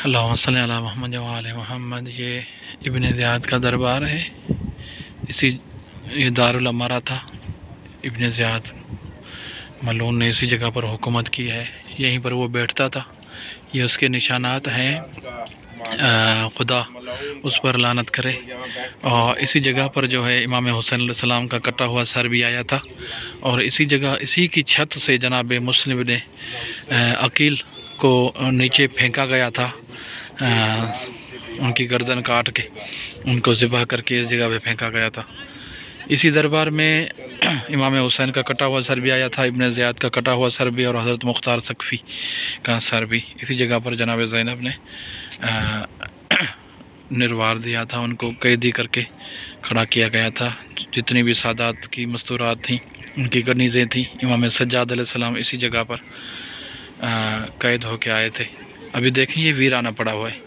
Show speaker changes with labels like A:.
A: اللہم صلی علی محمد و آل محمد۔ یہ ابن زیاد کا دربار ہے، یہ دارالامارہ تھا۔ ابن زیاد ملعون نے اسی جگہ پر حکومت کی ہے، یہیں پر وہ بیٹھتا تھا۔ یہ اس کے نشانات ہیں، خدا اس پر لعنت کرے۔ اور اسی جگہ پر جو ہے امام حسین علیہ السلام کا کٹا ہوا سر بھی آیا تھا، اور اسی کی چھت سے جناب مسلم بن عقیل کو نیچے پھینکا گیا تھا، ان کی گردن کاٹ کے ان کو ذبح کر کے اس جگہ پہ پھینکا گیا تھا۔ اسی دربار میں امام حسین کا کٹا ہوا سر بھی آیا تھا، ابن زیاد کا کٹا ہوا سر بھی، اور حضرت مختار ثقفی کا سر بھی۔ اسی جگہ پر جناب زینب نے نروار دیا تھا، ان کو قیدی کر کے کھڑا کیا گیا تھا۔ جتنی بھی سادات کی مستورات تھیں، ان کی کنیزیں تھیں، امام سجاد علیہ السلام اسی جگہ پر قید ہو کے آئے تھے۔ ابھی دیکھیں یہ ویرانہ پڑا ہوا ہے۔